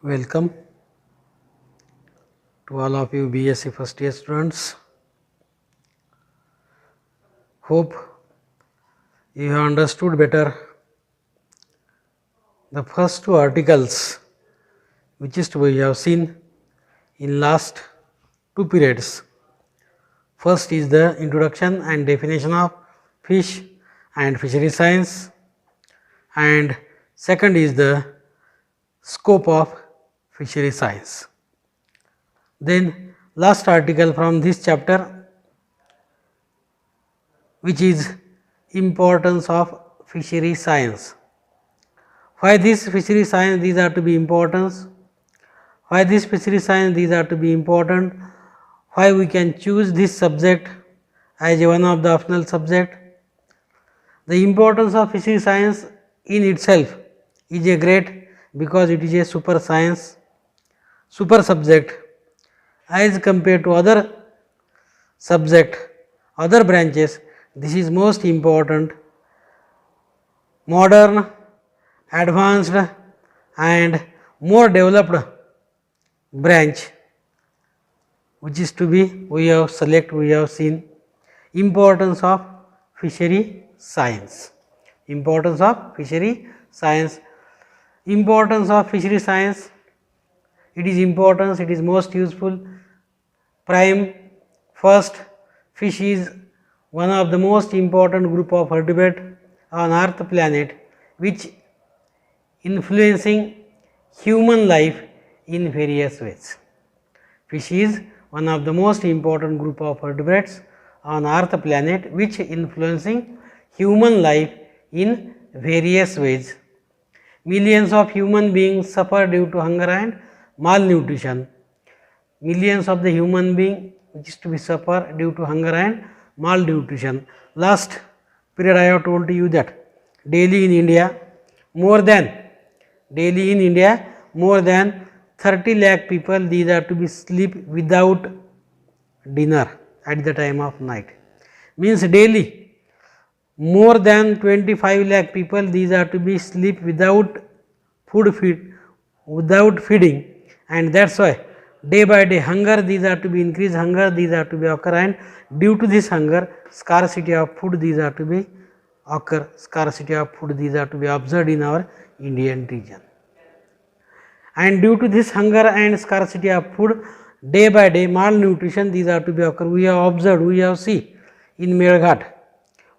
Welcome to all of you BSc first year students. Hope you have understood better the first two articles which is we have seen in last two periods. First is the introduction and definition of fish and fishery science, and second is the scope of fishery science. Then last article from this chapter, which is importance of fishery science. Why this fishery science these are to be important? Why this fishery science these are to be important? Why we can choose this subject as one of the optional subject? The importance of fishery science in itself is a great, because it is a super science, super subject as compared to other subject, other branches. This is most important, modern, advanced and more developed branch, which is to be we have seen importance of fishery science. Importance of fishery science. Importance of fishery science. It is important, it is most useful. Prime, first, fish is one of the most important group of vertebrate on earth planet, which influencing human life in various ways. Fish is one of the most important group of vertebrates on earth planet, which influencing human life in various ways. Millions of human beings suffer due to hunger and malnutrition. Millions of the human beings which is to be suffer due to hunger and malnutrition. Last period I have told you that daily in India more than 30 lakh people, these are to be sleep without dinner at the time of night. Means daily more than 25 lakh people, these are to be sleep without without feeding, and that is why day by day hunger these are to be increased, hunger these are to be occur, and due to this hunger scarcity of food these are to be occur, scarcity of food these are to be observed in our Indian region. And due to this hunger and scarcity of food, day by day malnutrition these are to be occur. We have observed, we have seen in Melghat,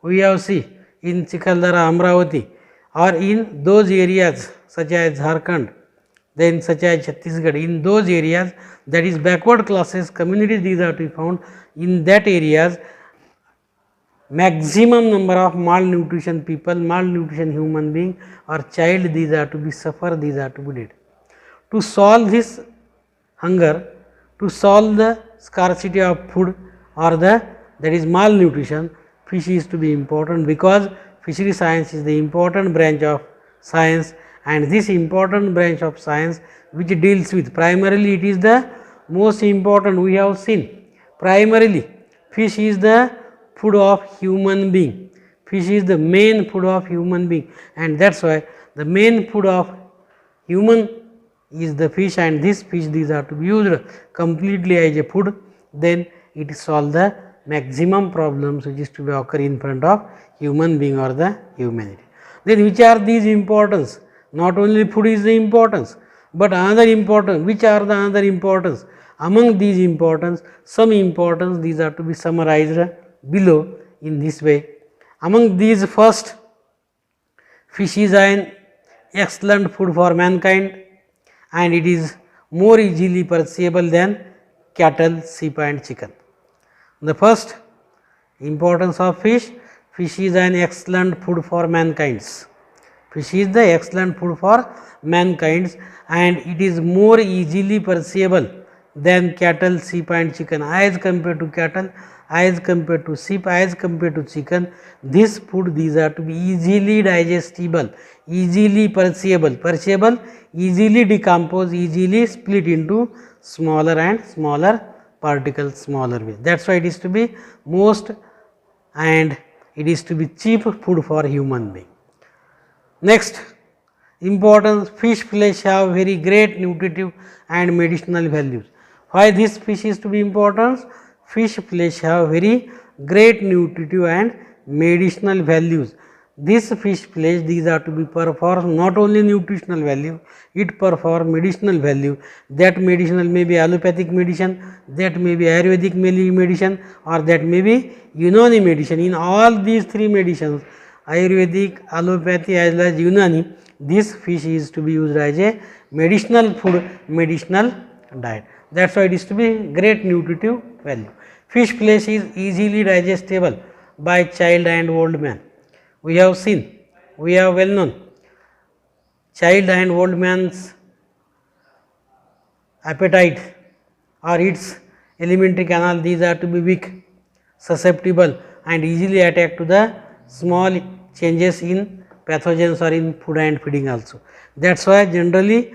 we have seen in Chikaldara, Amravati, or in those areas such as Jharkhand, then such as Chhattisgarh, in those areas that is backward classes communities these are to be found. In that areas maximum number of malnutrition people, malnutrition human being or child these are to be suffer, these are to be dead. To solve this hunger, to solve the scarcity of food or that is malnutrition, fish is to be important, because fishery science is the important branch of science, and this important branch of science which deals with primarily, it is the most important. We have seen primarily fish is the food of human being, fish is the main food of human being, and that is why the main food of human is the fish, and this fish these are to be used completely as a food, then it solve the maximum problems which is to be occur in front of human being or the humanity. Then which are these importance? Not only food is the importance, but another importance. Which are the other importance? Among these importance, some importance these are to be summarized below in this way. Among these, first, fish is an excellent food for mankind, and it is more easily perishable than cattle, sheep and chicken. The first importance of fish, fish is an excellent food for mankind. Fish is the excellent food for mankind, and it is more easily perishable than cattle, sheep and chicken. As compared to cattle, as compared to sheep, as compared to chicken, this food these are to be easily digestible, easily perishable, easily decompose, easily split into smaller and smaller particles, smaller ways. That is why it is to be most, and it is to be cheap food for human being. Next, Importance: fish flesh have very great nutritive and medicinal values. Why this fish is to be important? Fish flesh have very great nutritive and medicinal values. This fish flesh, these are to be perform not only nutritional value, it perform medicinal value. That medicinal may be allopathic medicine, that may be Ayurvedic medicine, or that may be Unani medicine. In all these three medicines, Ayurvedic, allopathy as well as Unani, this fish is to be used as a medicinal food, medicinal diet. That is why it is to be great nutritive value. Fish flesh is easily digestible by child and old man. We have seen, we have well known, child and old man's appetite or its alimentary canal, these are to be weak, susceptible and easily attacked to the small changes in pathogens or in food and feeding also. That is why generally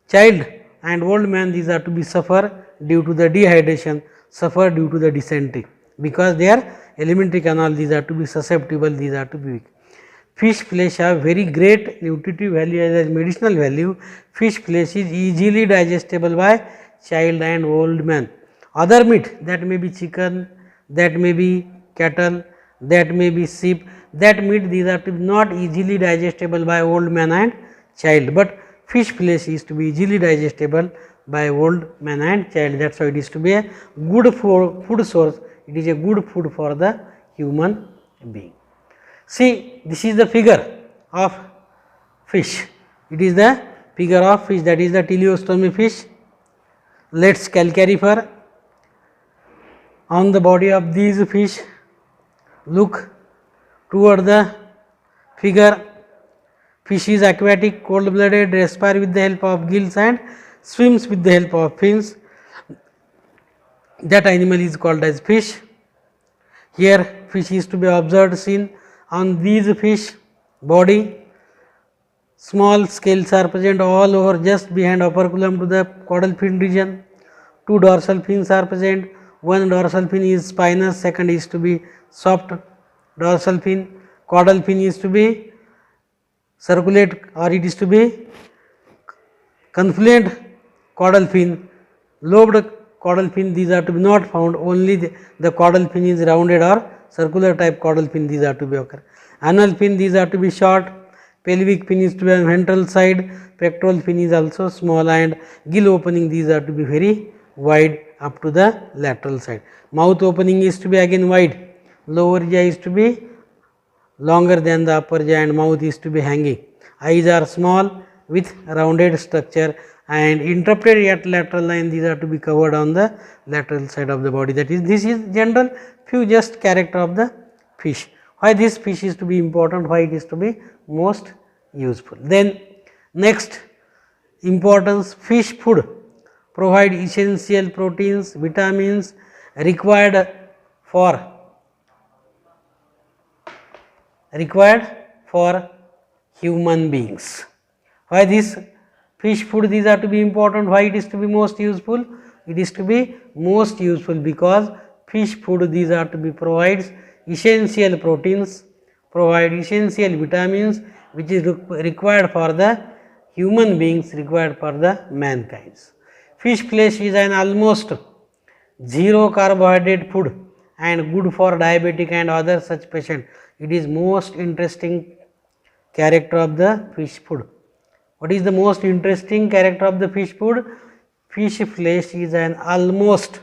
child and old man, these are to be suffer due to the dehydration, suffer due to the dysentery, because their alimentary canal, these are to be susceptible, these are to be weak. Fish flesh have very great nutritive value as well as medicinal value. Fish flesh is easily digestible by child and old man. Other meat, that may be chicken, that may be cattle, that may be sheep, that meat, these are to be not easily digestible by old man and child, but fish flesh is to be easily digestible by old man and child. That is why it is to be a good food source, it is a good food for the human being. See, this is the figure of fish, it is the figure of fish, that is the teleostomy fish. Let us calcarifer. On the body of these fish, look toward the figure. Fish is aquatic, cold blooded, respire with the help of gills and swims with the help of fins. That animal is called as fish. Here fish is to be observed seen on these fish body. Small scales are present all over just behind operculum to the caudal fin region. Two dorsal fins are present. One dorsal fin is spinous, second is to be soft dorsal fin. Caudal fin is to be circulate or it is to be confluent caudal fin. Lobed caudal fin, these are to be not found, only the caudal fin is rounded or circular type caudal fin, these are to be occur. Anal fin, these are to be short. Pelvic fin is to be on ventral side. Pectoral fin is also small, and gill opening, these are to be very wide up to the lateral side. Mouth opening is to be again wide. Lower jaw is to be longer than the upper jaw and mouth is to be hanging. Eyes are small with rounded structure and interrupted at lateral line, these are to be covered on the lateral side of the body. That is, this is general few just character of the fish. Why this fish is to be important, why it is to be most useful. Then next importance, fish food provide essential proteins, vitamins required for human beings. Why this fish food, these are to be important, why it is to be most useful? It is to be most useful because fish food, these are to be provides essential proteins, provide essential vitamins which is required for the human beings, required for the mankinds. Fish flesh is an almost zero carbohydrate food and good for diabetic and other such patient. It is most interesting character of the fish food. What is the most interesting character of the fish food? Fish flesh is an almost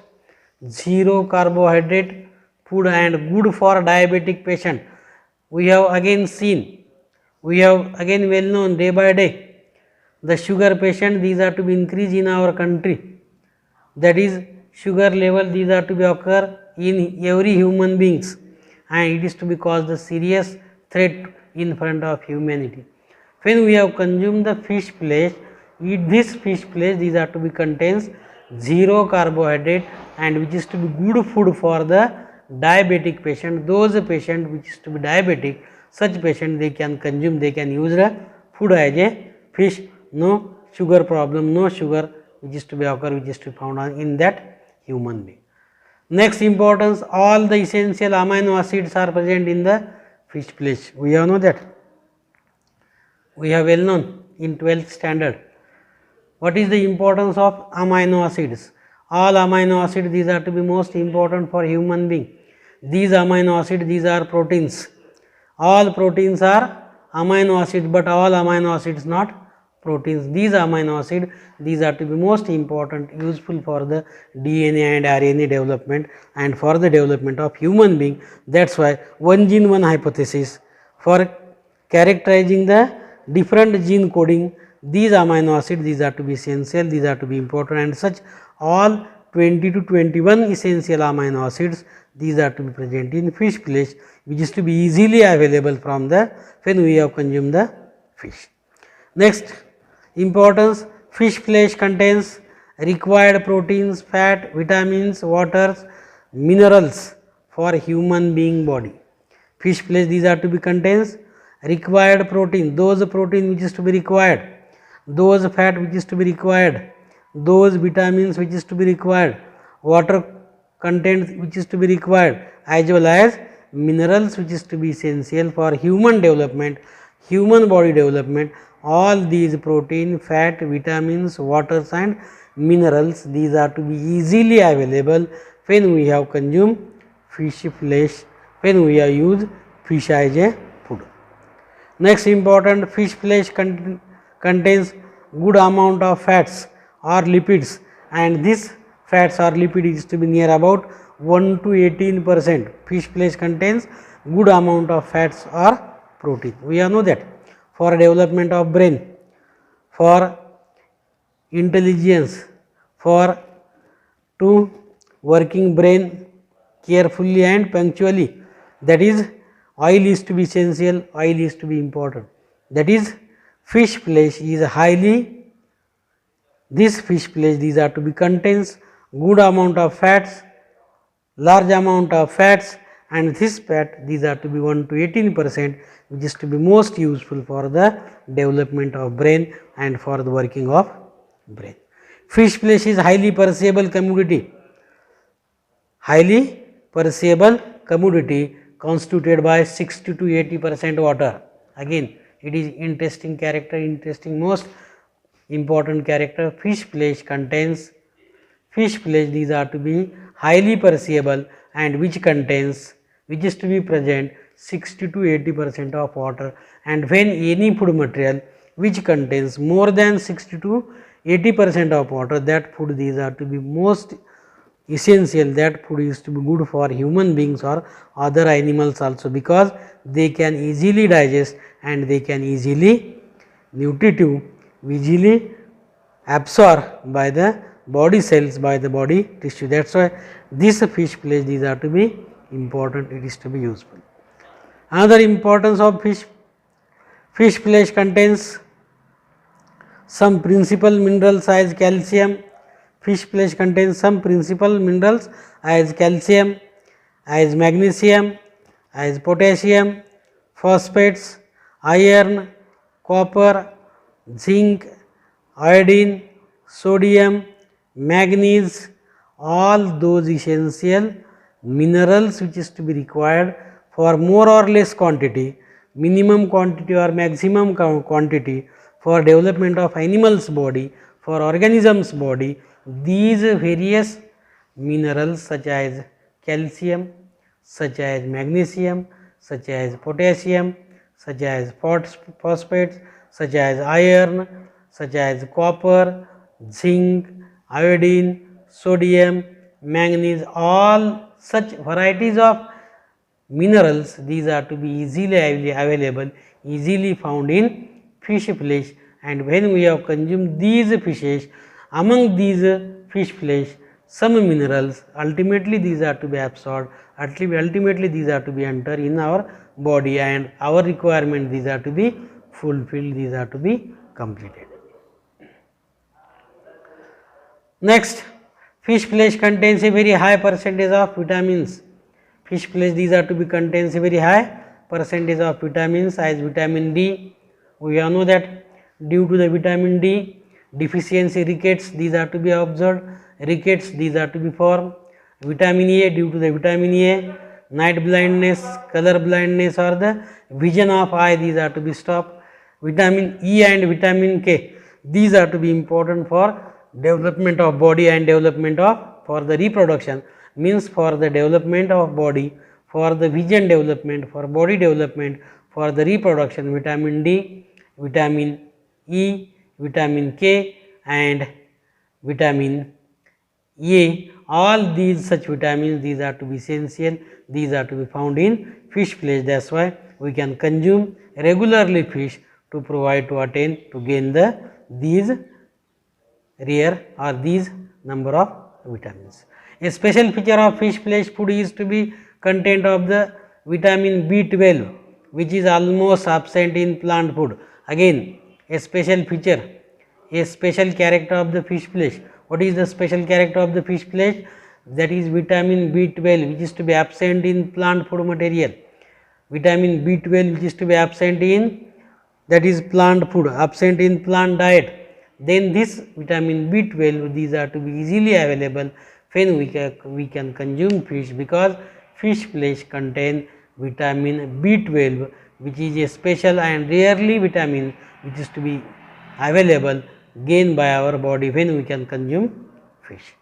zero carbohydrate food and good for diabetic patient. We have again seen, we have again well known day by day, the sugar patient, these are to be increased in our country. That is, sugar level, these are to be occur in every human beings, and it is to be caused a serious threat in front of humanity. When we have consumed the fish flesh, eat this fish flesh, these are to be contains zero carbohydrate and which is to be good food for the diabetic patient. Those patient which is to be diabetic, such patient they can consume, they can use the food as a fish, no sugar problem, no sugar which is to be occur, which is to be found in that human being. Next importance, all the essential amino acids are present in the fish flesh. We have know that. We have well known in 12th standard. What is the importance of amino acids? All amino acids, these are to be most important for human being. These amino acids, these are proteins. All proteins are amino acids, but all amino acids not proteins. These amino acids, these are to be most important, useful for the DNA and RNA development and for the development of human being. That is why one gene one hypothesis for characterizing the different gene coding, these amino acids, these are to be essential, these are to be important, and such all 20 to 21 essential amino acids, these are to be present in fish flesh, which is to be easily available from the when we have consumed the fish. Next importance, fish flesh contains required proteins, fat, vitamins, waters, minerals for human being body. Fish flesh, these are to be contains required protein, those protein which is to be required, those fat which is to be required, those vitamins which is to be required, water content which is to be required, as well as minerals which is to be essential for human development, human body development. All these protein, fat, vitamins, waters and minerals, these are to be easily available when we have consumed fish flesh, when we have used fish as a food. Next important, fish flesh contains good amount of fats or lipids, and this fats or lipid is to be near about 1 to 18%. Fish flesh contains good amount of fats or protein. We all know that for development of brain, for intelligence, for to working brain carefully and punctually, that is oil is to be essential, oil is to be important. That is fish flesh is highly, this fish flesh, these are to be contains good amount of fats, large amount of fats, and this fat, these are to be 1 to 18%, which is to be most useful for the development of brain and for the working of brain. Fish flesh is highly perishable commodity, highly perishable commodity constituted by 60 to 80% water. Again, it is interesting character, interesting most important character. Fish flesh contains, fish flesh, these are to be highly perishable and which contains, which is to be present 60 to 80% of water, and when any food material which contains more than 60 to 80% of water, that food, these are to be most essential, that food is to be good for human beings or other animals also, because they can easily digest and they can easily nutritive, easily absorb by the body cells, by the body tissue. That is why this fish flesh, these are to be important, it is to be useful. Another importance of fish flesh contains some principal minerals as calcium. Fish flesh contains some principal minerals as calcium, as magnesium, as potassium, phosphates, iron, copper, zinc, iodine, sodium, manganese, all those essential minerals which is to be required for more or less quantity, minimum quantity or maximum quantity for development of animals body, for organisms body. These various minerals such as calcium, such as magnesium, such as potassium, such as phosphates, such as iron, such as copper, zinc, iodine, sodium, manganese, all such varieties of minerals, these are to be easily available, easily found in fish flesh, and when we have consumed these fishes, among these fish flesh, some minerals, ultimately these are to be absorbed, ultimately these are to be entered in our body, and our requirement, these are to be fulfilled, these are to be completed. Next, fish flesh contains a very high percentage of vitamins. Fish flesh, these are to be contains a very high percentage of vitamins as vitamin D. We all know that due to the vitamin D deficiency, rickets, these are to be observed, rickets, these are to be formed. Vitamin A, due to the vitamin A, night blindness, color blindness or the vision of eye, these are to be stopped. vitamin E and vitamin K, these are to be important for development of body and development of for the reproduction, means for the development of body, for the vision development, for body development, for the reproduction, vitamin D, vitamin E, vitamin K and vitamin A, all these such vitamins, these are to be essential, these are to be found in fish flesh. That is why we can consume regularly fish to provide to attain to gain the these rare or these number of vitamins. A special feature of fish flesh food is to be content of the vitamin B12, which is almost absent in plant food. Again, a special feature, a special character of the fish flesh. What is the special character of the fish flesh? That is vitamin B12, which is to be absent in plant food material. Vitamin B12 which is to be absent in, that is plant food, absent in plant diet. Then this vitamin B12, these are to be easily available when we can consume fish, because fish flesh contain vitamin B12, which is a special and rarely vitamin which is to be available gained by our body when we can consume fish.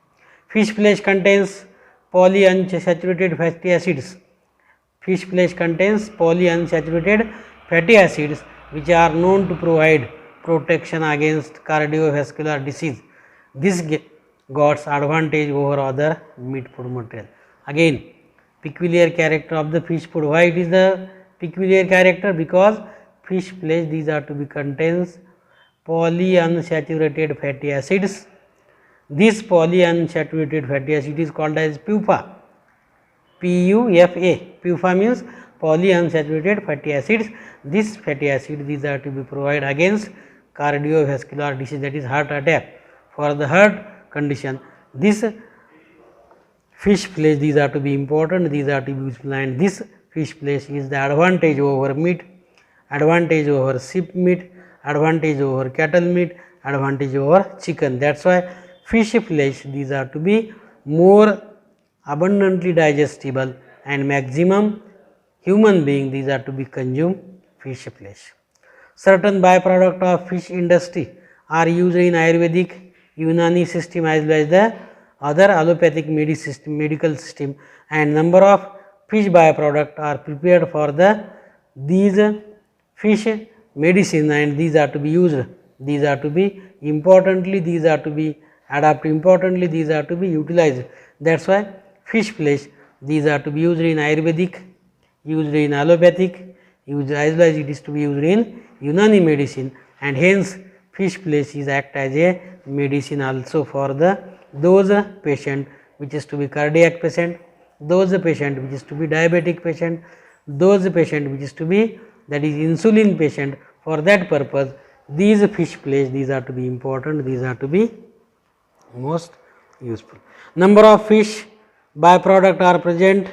Fish flesh contains polyunsaturated fatty acids. Fish flesh contains polyunsaturated fatty acids which are known to provide protection against cardiovascular disease. This got advantage over other meat food material. Again, peculiar character of the fish food. Why it is the peculiar character? Because fish flesh, these are to be contains polyunsaturated fatty acids. This polyunsaturated fatty acid is called as PUFA. PUFA. PUFA means polyunsaturated fatty acids. This fatty acid, these are to be provided against cardiovascular disease, that is heart attack. For the heart condition, this fish flesh, these are to be important, these are to be useful, and this fish flesh is the advantage over meat, advantage over sheep meat, advantage over cattle meat, advantage over chicken. That is why fish flesh, these are to be more abundantly digestible, and maximum human being, these are to be consume fish flesh. Certain byproduct of fish industry are used in Ayurvedic, Unani system as well as the other allopathic medical system, and number of fish byproduct are prepared for the these fish medicine, and these are to be used, these are to be importantly, these are to be adapted importantly, these are to be utilized. That is why fish flesh, these are to be used in Ayurvedic, used in allopathic, used as well as it is to be used in Unani medicine, and hence fish flesh is act as a medicine also for the those patient which is to be cardiac patient, those patient which is to be diabetic patient, those patient which is to be that is insulin patient. For that purpose, these fish flesh, these are to be important, these are to be most useful. Number of fish byproduct are present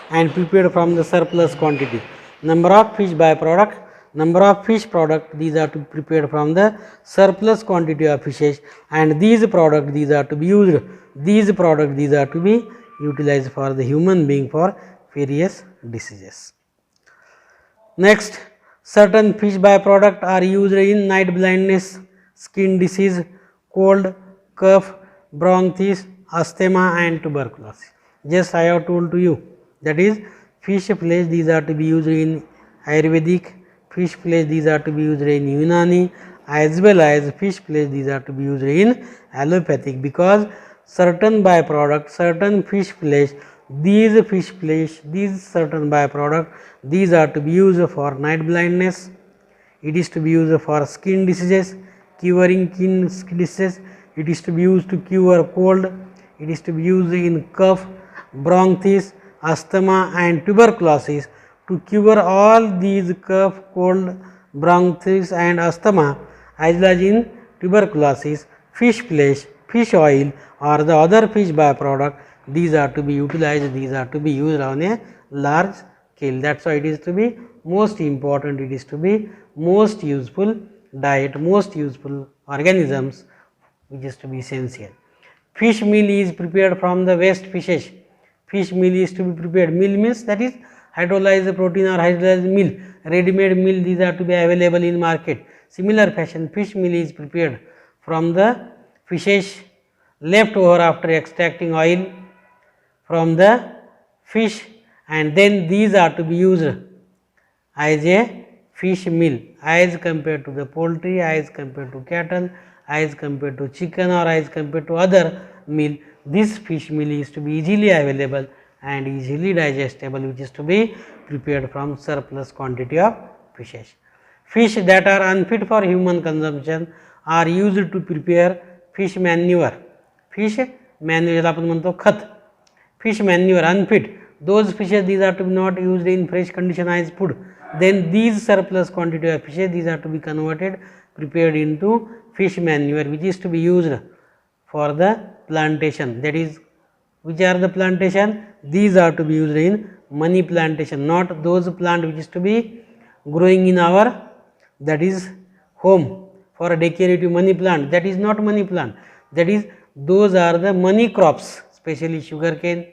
and prepared from the surplus quantity. Number of fish byproduct, number of fish product, these are to be prepared from the surplus quantity of fishes, and these product, these are to be used, these product, these are to be utilized for the human being for various diseases. Next, certain fish byproduct are used in night blindness, skin disease, cold, cough, bronchitis, asthma and tuberculosis. Just I have told to you, that is fish flesh, these are to be used in Ayurvedic, fish flesh, these are to be used in Unani, as well as fish flesh, these are to be used in allopathic, because certain byproduct, certain fish flesh, these fish flesh, these certain byproduct, these are to be used for night blindness, it is to be used for skin diseases, curing skin diseases, it is to be used to cure cold, it is to be used in cough, bronchitis, asthma and tuberculosis. To cure all these cough, cold, bronchitis and asthma as well as in tuberculosis, fish flesh, fish oil or the other fish byproduct, these are to be utilized, these are to be used on a large scale. That is why it is to be most important, it is to be most useful diet, most useful organisms which is to be essential. Fish meal is prepared from the waste fishes. Fish meal is to be prepared. Meal means that is hydrolyzed protein or hydrolyzed meal, ready made meal, these are to be available in market. Similar fashion, fish meal is prepared from the fishes left over after extracting oil from the fish, and then these are to be used as a fish meal as compared to the poultry, as compared to cattle, as compared to chicken, or as compared to other meal. This fish meal is to be easily available and easily digestible, which is to be prepared from surplus quantity of fishes. Fish that are unfit for human consumption are used to prepare fish manure. Fish manure ज्याला आपण म्हणतो खत. Fish manure unfit, those fishes these are to be not used in fresh condition as food. Then these surplus quantity of fishes these are to be converted, prepared into fish manure, which is to be used for the plantation. That is, which are the plantation? These are to be used in money plantation, not those plant which is to be growing in our, that is, home for a decorative money plant. That is not money plant. That is, those are the money crops, especially sugarcane,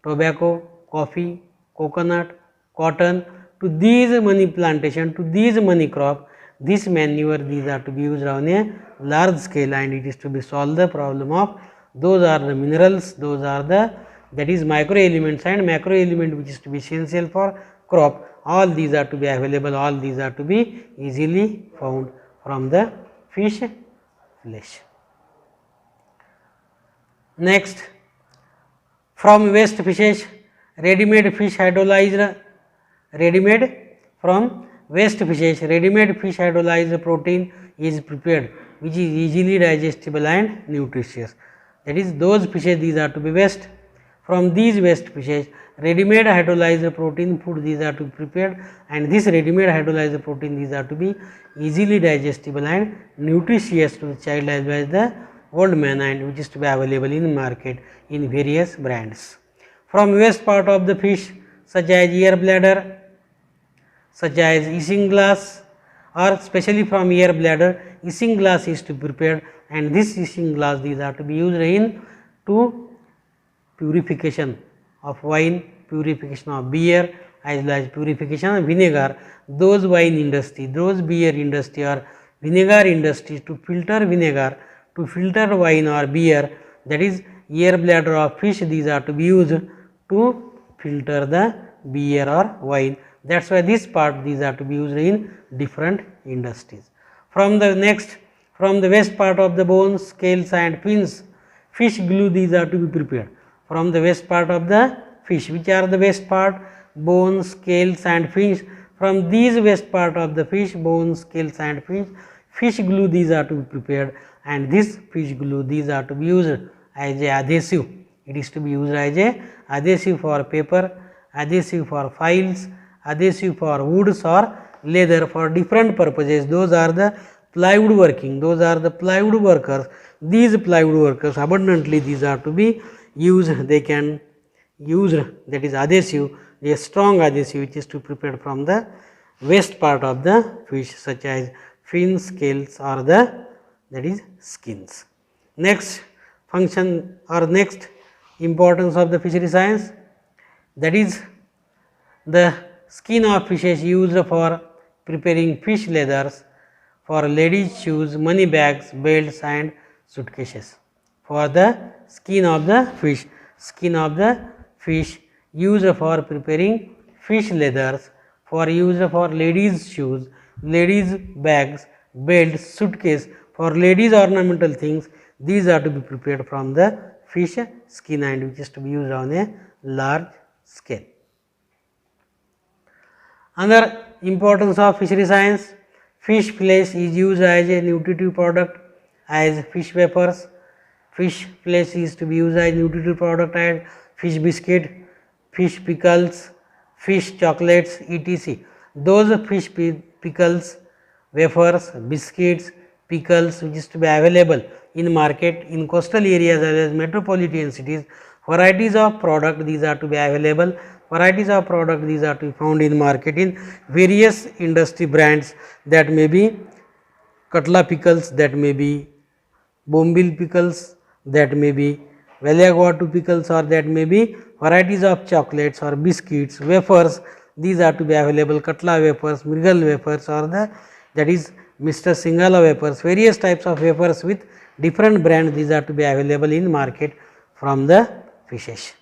tobacco, coffee, coconut, cotton. To these money plantation, to these money crop, this manure these are to be used on a large scale, and it is to be solve the problem of those are the minerals, those are the, that is, micro elements and macro element which is to be essential for crop. All these are to be available, all these are to be easily found from the fish flesh. Next, from waste fishes, ready-made fish hydrolyzed, ready-made from waste fishes, ready-made fish hydrolyzed protein is prepared, which is easily digestible and nutritious. That is, those fishes these are to be waste. From these waste fishes, ready-made hydrolyzed protein food these are to be prepared, and this ready-made hydrolyzed protein these are to be easily digestible and nutritious to the child as well as the old man, and which is to be available in market in various brands. From waste part of the fish such as ear bladder, such as isinglass, or especially from ear bladder, isinglass is to be prepared, and this isinglass these are to be used in to purification of wine, purification of beer, as well as purification of vinegar. Those wine industry, those beer industry or vinegar industry to filter vinegar, to filter wine or beer, that is, ear bladder of fish these are to be used to filter the beer or wine. That is why this part these are to be used in different industries. From the next, from the waste part of the bones, scales and fins, fish glue these are to be prepared. From the waste part of the fish, which are the waste part? Bones, scales and fins. From these waste part of the fish, bones, scales and fins, fish glue these are to be prepared, and this fish glue these are to be used as a adhesive. It is to be used as a adhesive for paper, adhesive for files, adhesive for woods or leather, for different purposes. Those are the plywood working, those are the plywood workers. These plywood workers abundantly these are to be used, they can use, that is, adhesive, a strong adhesive which is to be prepared from the waste part of the fish such as fins, scales or the, that is, skins. Next function or next importance of the fishery science, that is, the skin of fishes used for preparing fish leathers, for ladies shoes, money bags, belts and suitcases. For the skin of the fish, skin of the fish used for preparing fish leathers, for use for ladies shoes, ladies bags, belts, suitcase, for ladies ornamental things, these are to be prepared from the fish skin and which is to be used on a large scale. Another importance of fishery science, fish flesh is used as a nutritive product as fish wafers, fish flesh is to be used as nutritive product as fish biscuit, fish pickles, fish chocolates, etc. Those fish pickles, wafers, biscuits, pickles which is to be available in market in coastal areas as well as metropolitan cities, varieties of product these are to be available, varieties of product these are to be found in market in various industry brands, that may be Katla pickles, that may be Bombil pickles, that may be Valiaguatu pickles, or that may be varieties of chocolates or biscuits, wafers, these are to be available, Katla wafers, Mrigal wafers or the, that is, Mr. Singhala wafers, various types of wafers with different brands, these are to be available in market from the fishes.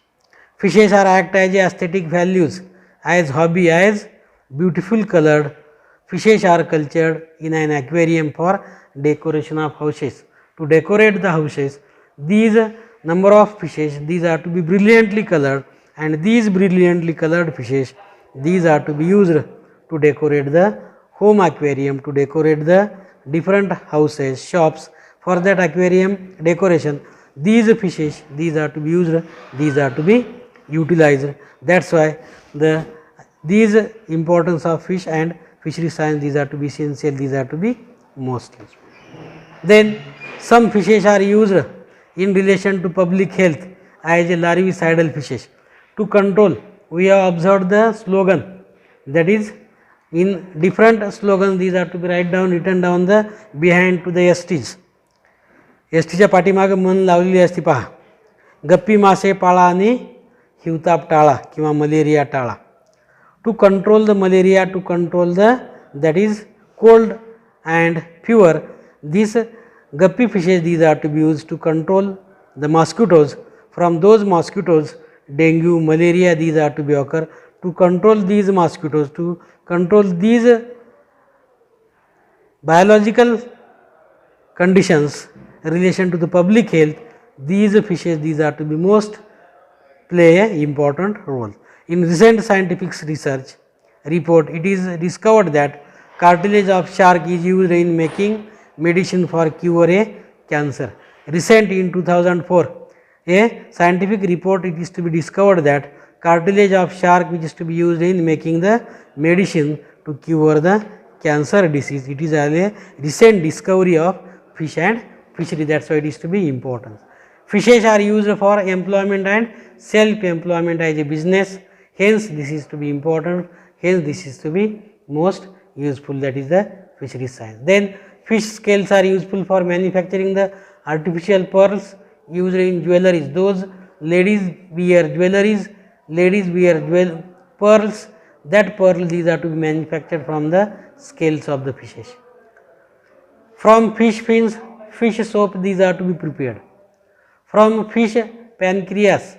Fishes are act as aesthetic values, as hobby, as beautiful colored. Fishes are cultured in an aquarium for decoration of houses. To decorate the houses, these number of fishes, these are to be brilliantly colored, and these brilliantly colored fishes, these are to be used to decorate the home aquarium, to decorate the different houses, shops. For that aquarium decoration, these fishes, these are to be used, these are to be utilized. That is why these importance of fish and fishery science, these are to be essential, these are to be most useful. Then some fishes are used in relation to public health as a larvicidal fishes. To control, we have observed the slogan, that is in different slogans, these are to be written down the behind to the STs. STच्या पाठीमागे मन लावलेली असते पहा, गप्पी मासे पाळा आणि हिवताप टाळा किंवा मलेरिया टाळा. To control the malaria, to control the that is cold and fever, these guppy fishes, these are to be used to control the mosquitoes. From those mosquitoes, dengue, malaria, these are to be occur. To control these mosquitoes, to control these biological conditions relation to the public health, these fishes, these are to be most play a important role. In recent scientific research report, it is discovered that cartilage of shark is used in making medicine for cure a cancer. Recent in 2004, a scientific report, it is to be discovered that cartilage of shark which is to be used in making the medicine to cure the cancer disease. It is a recent discovery of fish and fishery, that is why it is to be important. Fishes are used for employment and self-employment as a business, hence this is to be important, hence this is to be most useful, that is the fishery science. Then fish scales are useful for manufacturing the artificial pearls used in jewelries. Those ladies wear jewelries, ladies wear pearls, that pearl, these are to be manufactured from the scales of the fishes. From fish fins, fish soap, these are to be prepared. From fish pancreas,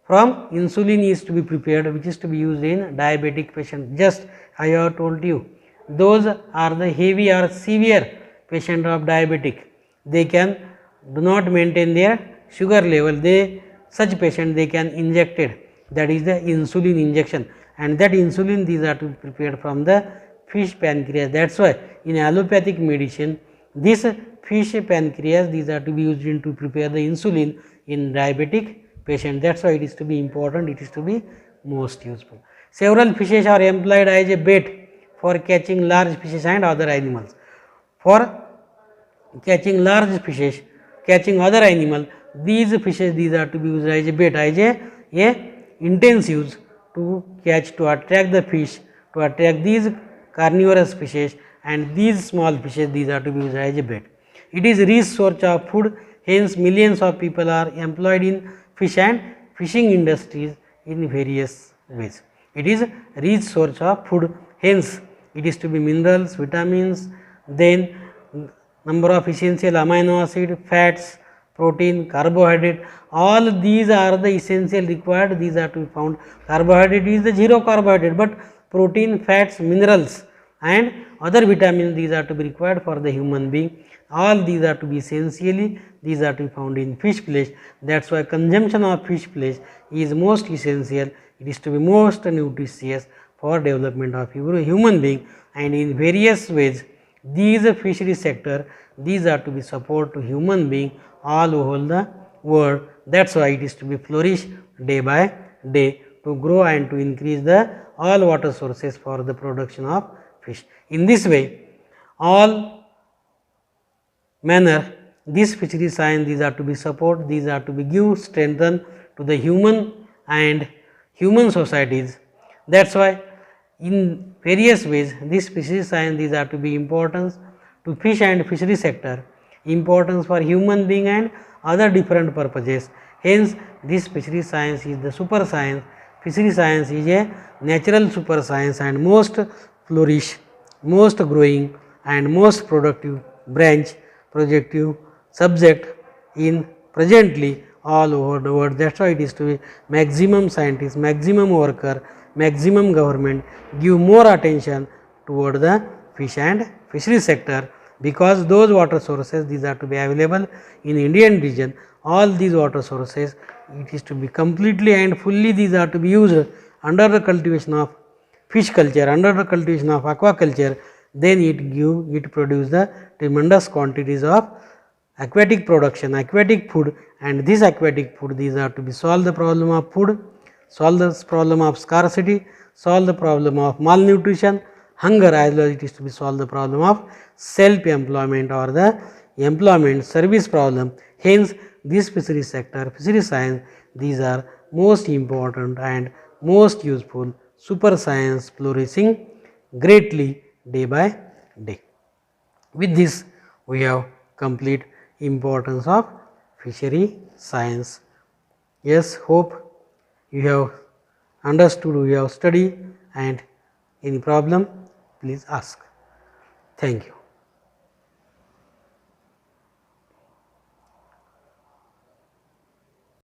from insulin is to be prepared, which is to be used in diabetic patients. Just I have told you, those are the heavy or severe patient of diabetic. They do not maintain their sugar level. Such patient, they can injected, that is the insulin injection, and that insulin, these are to be prepared from the fish pancreas. That is why in allopathic medicine, this fish pancreas, these are to be used to prepare the insulin in diabetic patient. That is why it is to be important, it is to be most useful. Several fishes are employed as a bait for catching large fishes and other animals. For catching large fishes, catching other animal, these fishes, these are to be used as a bait, as a intense use to catch, to attract the fish, to attract these carnivorous fishes, and these small fishes, these are to be used as a bait. It is rich source of food, hence millions of people are employed in fish and fishing industries in various ways. It is rich source of food, hence it is to be minerals, vitamins, then number of essential amino acid, fats, protein, carbohydrate, all these are the essential required, these are to be found. Carbohydrate is the zero carbohydrate, but protein, fats, minerals and other vitamins, these are to be required for the human being. All these are to be essentially, these are to be found in fish flesh. That is why consumption of fish flesh is most essential, it is to be most nutritious for development of human being, and in various ways these fishery sector, these are to be support to human being all over the world. That is why it is to be flourish day by day, to grow and to increase the all water sources for the production of fish. In this way, all manner this fishery science, these are to be support, these are to be give strengthen to the human and human societies. That is why in various ways this fishery science, these are to be importance to fish and fishery sector, importance for human being and other different purposes. Hence this fishery science is the super science. Fishery science is a natural super science and most flourish, most growing and most productive branch, projective subject in presently all over the world. That is why it is to be maximum scientists, maximum worker, maximum government give more attention toward the fish and fishery sector, because those water sources, these are to be available in Indian region. All these water sources, it is to be completely and fully, these are to be used under the cultivation of fish culture, under the cultivation of aquaculture. Then it produce the tremendous quantities of aquatic production, aquatic food, and this aquatic food, these are to be solve the problem of food, solve the problem of scarcity, solve the problem of malnutrition, hunger, as well as it is to be solve the problem of self employment or the employment service problem. Hence, this fishery sector, fishery science, these are most important and most useful super science flourishing greatly day by day. With this, we have complete importance of fishery science. Yes, hope you have understood, you have studied, and any problem please ask. Thank you.